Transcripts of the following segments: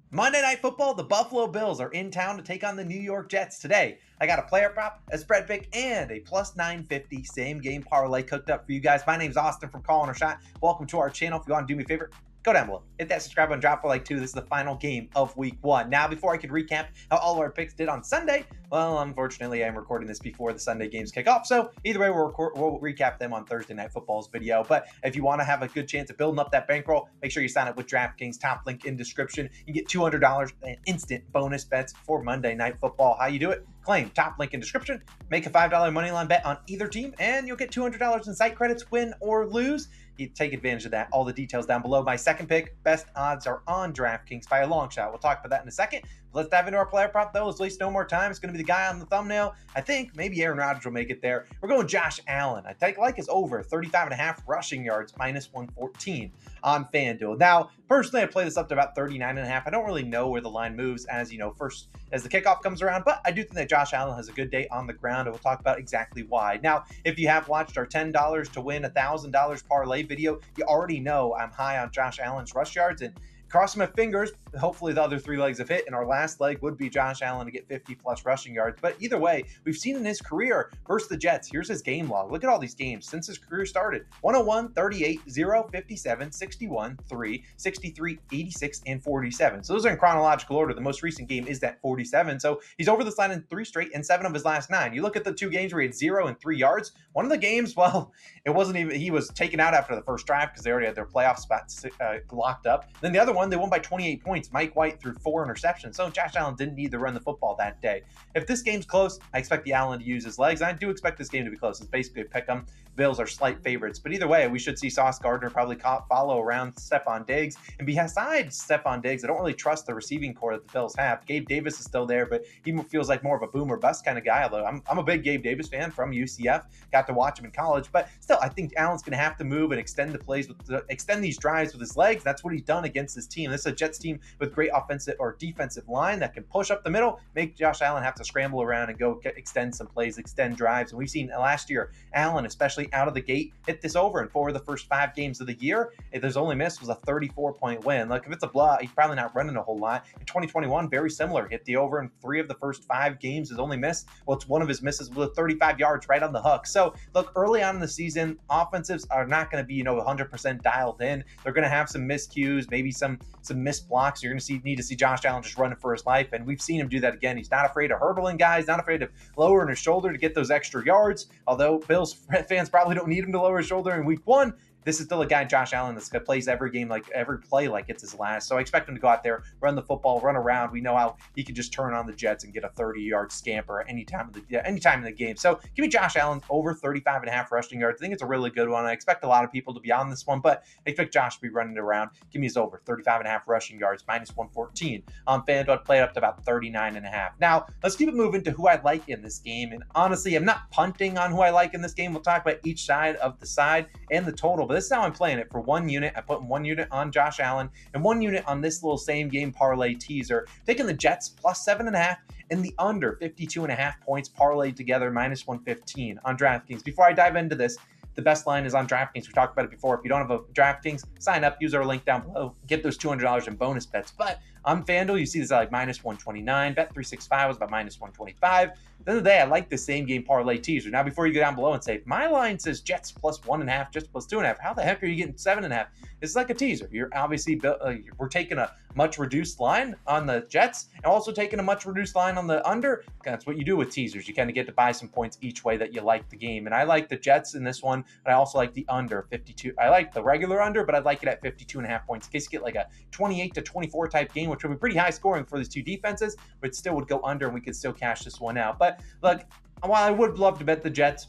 Monday Night Football, the Buffalo Bills are in town to take on the New York Jets today. I got a player prop, a spread pick, and a plus 950 same game parlay cooked up for you guys. My name's Austin from Calling a Shot. Welcome to our channel. If you want to do me a favor, go down below, hit that subscribe button, drop a like too. This is the final game of week 1. Now, before I could recap how all of our picks did on Sunday, well, unfortunately, I'm recording this before the Sunday games kick off. So either way, we'll recap them on Thursday Night Football's video. But if you want to have a good chance of building up that bankroll, make sure you sign up with DraftKings. Top link in description. You get $200 in instant bonus bets for Monday Night Football. How you do it? Claim top link in description. Make a $5 moneyline bet on either team, and you'll get $200 in site credits, win or lose. You take advantage of that. All the details down below. My second pick, best odds are on DraftKings by a long shot. We'll talk about that in a second. Let's dive into our player prop, though. Let's waste no more time. It's going to be the guy on the thumbnail. I think maybe Aaron Rodgers will make it there. We're going Josh Allen. I like his over 35.5 rushing yards, minus 114 on FanDuel. Now, personally, I play this up to about 39.5. I don't really know where the line moves as first as the kickoff comes around, but I do think that Josh Allen has a good day on the ground, and we'll talk about exactly why. Now, if you have watched our $10 to win $1,000 parlay video, you already know I'm high on Josh Allen's rush yards, and crossing my fingers, hopefully the other 3 legs have hit, and our last leg would be Josh Allen to get 50-plus rushing yards. But either way, we've seen in his career versus the Jets, here's his game log. Look at all these games since his career started. 101, 38, 0, 57, 61, 3, 63, 86, and 47. So those are in chronological order. The most recent game is that 47. So he's over this line in 3 straight and 7 of his last 9. You look at the 2 games where he had 0 and 3 yards. One of the games, well, it wasn't even, he was taken out after the first drive because they already had their playoff spots locked up. Then the other one, they won by 28 points. Mike White threw 4 interceptions. So Josh Allen didn't need to run the football that day. If this game's close, I expect the Allen to use his legs. I do expect this game to be close. It's basically a pick 'em. Bills are slight favorites. But either way, we should see Sauce Gardner probably follow around Stephon Diggs. And besides Stephon Diggs, I don't really trust the receiving core that the Bills have. Gabe Davis is still there, but he feels like more of a boom or bust kind of guy, although I'm a big Gabe Davis fan from UCF. Got to watch him in college. But still, I think Allen's going to have to move and extend the plays, extend these drives with his legs. That's what he's done against this team. This is a Jets team with great offensive or defensive line that can push up the middle, make Josh Allen have to scramble around and go extend some plays, extend drives. And we've seen last year, Allen, especially out of the gate, hit this over in 4 of the first 5 games of the year. If there's only miss was a 34-point win. Like if it's a blowout, he's probably not running a whole lot. In 2021, very similar. Hit the over in 3 of the first 5 games. His only miss, well, it's one of his misses with 35 yards right on the hook. So look, early on in the season, offensives are not going to be 100% dialed in. They're going to have some miscues, maybe some missed blocks. You're going to need to see Josh Allen just running for his life, and we've seen him do that again. He's not afraid of hurdling guys, not afraid of lowering his shoulder to get those extra yards. Although Bills fans probably don't need him to lower his shoulder in week 1. This is still a guy, Josh Allen, that plays every game, like every play like it's his last. So I expect him to go out there, run the football, run around. We know how he can just turn on the Jets and get a 30-yard scamper anytime in the game. So give me Josh Allen over 35.5 rushing yards. I think it's a really good one. I expect a lot of people to be on this one, but I expect Josh to be running around. Give me his over 35.5 rushing yards, minus 114. On FanDuel, I'd play it up to about 39.5. Now, let's keep it moving to who I like in this game. And honestly, I'm not punting on who I like in this game. We'll talk about each side of the side and the total, but this is how I'm playing it. For 1 unit, I put 1 unit on Josh Allen and 1 unit on this little same game parlay teaser, taking the Jets plus 7.5 and the under 52.5 points parlayed together, minus 115 on DraftKings. Before I dive into this, the best line is on DraftKings. We talked about it before. If you don't have a DraftKings, sign up, use our link down below, get those $200 in bonus bets. But on FanDuel, you see this at like minus 129. Bet365 was about minus 125. At the end of the day, I like the same game parlay teaser. Now, before you go down below and say, my line says Jets plus 1.5, Jets plus 2.5. How the heck are you getting 7.5? It's like a teaser. You're obviously, we're taking a much reduced line on the Jets and also taking a much reduced line on the under. That's what you do with teasers. You kind of get to buy some points each way that you like the game. And I like the Jets in this one, but I also like the under 52. I like the regular under, but I like it at 52.5 points in case you get like a 28 to 24 type game, which would be pretty high scoring for these 2 defenses, but still would go under and we could still cash this one out. But look, while I would love to bet the Jets,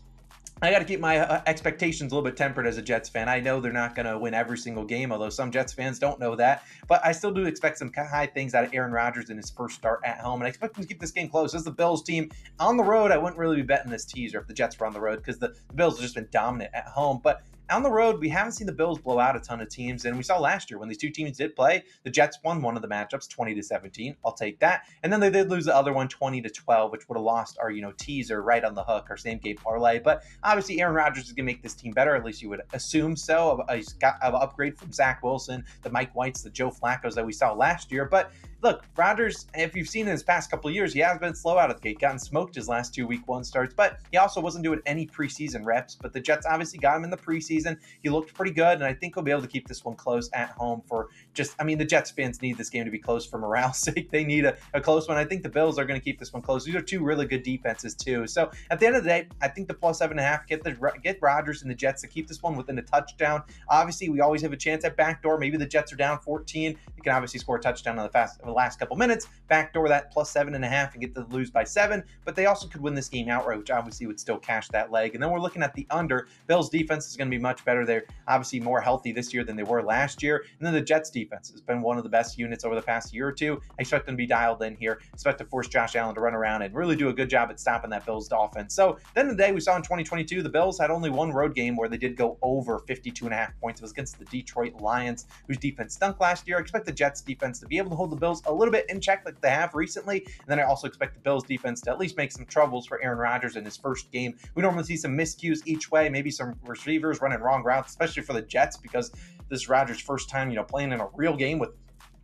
I got to keep my expectations a little bit tempered as a Jets fan. I know they're not going to win every single game, although some Jets fans don't know that. But I still do expect some high things out of Aaron Rodgers in his first start at home. And I expect him to keep this game close. This is the Bills team. On the road, I wouldn't really be betting this teaser if the Jets were on the road because the Bills have just been dominant at home. But on the road, we haven't seen the Bills blow out a ton of teams, and we saw last year when these 2 teams did play, the Jets won one of the matchups 20-17. I'll take that. And then they did lose the other one 20-12, which would have lost our teaser right on the hook, our same game parlay. But obviously, Aaron Rodgers is going to make this team better. At least you would assume so. He's got an upgrade from Zach Wilson, the Mike Whites, the Joe Flacco's that we saw last year. But look, Rodgers, if you've seen in his past couple of years, he has been slow out of the gate, gotten smoked his last 2 week 1 starts, but he also wasn't doing any preseason reps. But the Jets obviously got him in the preseason. He looked pretty good, and I think he'll be able to keep this one close at home for the Jets fans need this game to be close for morale's sake. They need a close one. I think the Bills are going to keep this one close. These are two really good defenses too. So at the end of the day, I think the plus 7.5, get Rodgers and the Jets to keep this one within a touchdown. Obviously, we always have a chance at backdoor. Maybe the Jets are down 14. You can obviously score a touchdown in the last couple minutes, backdoor that plus 7.5 and get to lose by 7. But they also could win this game outright, which obviously would still cash that leg. And then we're looking at the under. Bills defense is going to be much better. They're obviously more healthy this year than they were last year. And then the Jets defense has been one of the best units over the past year or two. I expect them to be dialed in here. I expect to force Josh Allen to run around and really do a good job at stopping that Bills offense. So at the end of the day, we saw in 2022, the Bills had only one road game where they did go over 52.5 points. It was against the Detroit Lions, whose defense stunk last year. I expect the Jets defense to be able to hold the Bills a little bit in check like they have recently. And then I also expect the Bills defense to at least make some troubles for Aaron Rodgers in his first game. We normally see some miscues each way, maybe some receivers running wrong routes, especially for the Jets, because this is Rodgers' first time, playing in a real game with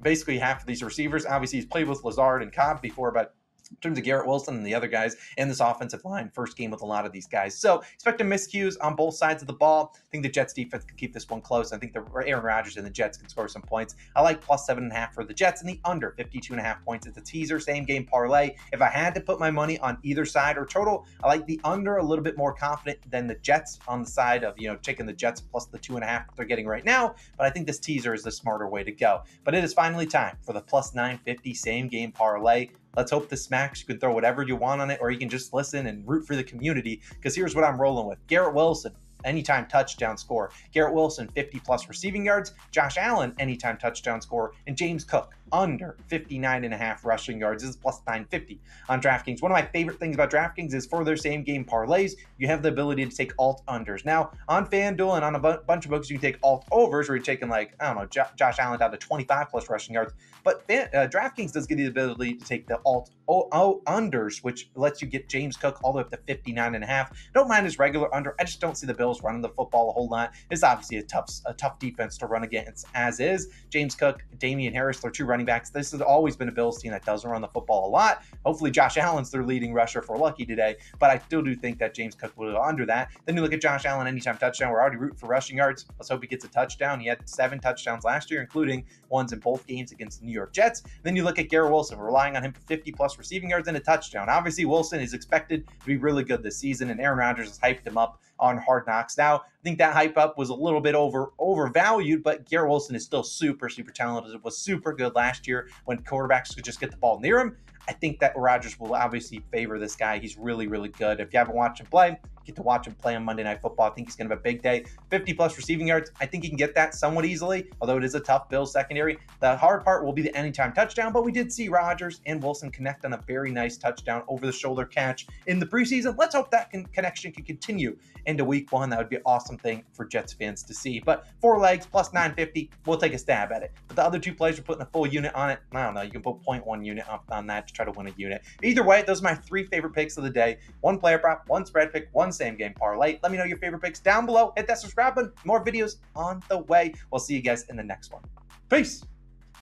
basically half of these receivers. Obviously, he's played with Lazard and Cobb before, but in terms of Garrett Wilson and the other guys in this offensive line, first game with a lot of these guys. So expecting miscues on both sides of the ball. I think the Jets defense can keep this one close. I think the Aaron Rodgers and the Jets can score some points. I like plus 7.5 for the Jets and the under 52.5 points. It's a teaser, same game parlay. If I had to put my money on either side or total, I like the under a little bit more confident than the Jets on the side of, taking the Jets plus the 2.5 that they're getting right now. But I think this teaser is the smarter way to go. But it is finally time for the plus 950 same game parlay. Let's hope this smacks. You can throw whatever you want on it, or you can just listen and root for the community, because here's what I'm rolling with. Garrett Wilson, anytime touchdown score. Garrett Wilson, 50-plus receiving yards. Josh Allen, anytime touchdown score. And James Cook, under 59.5 rushing yards. This is plus 950 on DraftKings. One of my favorite things about DraftKings is for their same-game parlays, you have the ability to take alt-unders. Now, on FanDuel and on a bunch of books, you can take alt-overs, where you're taking, Josh Allen down to 25-plus rushing yards. But DraftKings does give you the ability to take the alt-unders, which lets you get James Cook all the way up to 59.5. Don't mind his regular under. I just don't see the Bills running the football a whole lot. It's obviously a tough defense to run against, as is. James Cook, Damian Harris, they're two running backs. This has always been a Bills team that doesn't run the football a lot. Hopefully Josh Allen's their leading rusher for lucky today, but I still do think that James Cook will go under that. Then you look at Josh Allen, anytime touchdown. We're already rooting for rushing yards. Let's hope he gets a touchdown. He had 7 touchdowns last year, including ones in both games against the New York Jets. Then you look at Garrett Wilson. We're relying on him for 50-plus receiving yards and a touchdown. Obviously, Wilson is expected to be really good this season, and Aaron Rodgers has hyped him up on Hard Knocks. Now, I think that hype up was a little bit overvalued, but Garrett Wilson is still super talented. It was super good last year when quarterbacks could just get the ball near him. I think that Rodgers will obviously favor this guy. He's really good. If you haven't watched him play, get to watch him play on Monday Night Football. I think he's going to have a big day. 50-plus receiving yards. I think he can get that somewhat easily, although it is a tough Bills secondary. The hard part will be the anytime touchdown, but we did see Rodgers and Wilson connect on a very nice touchdown over-the-shoulder catch in the preseason. Let's hope that connection can continue into Week 1. That would be an awesome thing for Jets fans to see. But 4 legs plus 950, we'll take a stab at it. But the other 2 plays are putting a full unit on it. I don't know. You can put 0.1 unit up on that to try to win a unit. Either way, those are my 3 favorite picks of the day. 1 player prop, 1 spread pick, 1 same game parlay. Let me know your favorite picks down below. Hit that subscribe button. More videos on the way. We'll see you guys in the next one. Peace.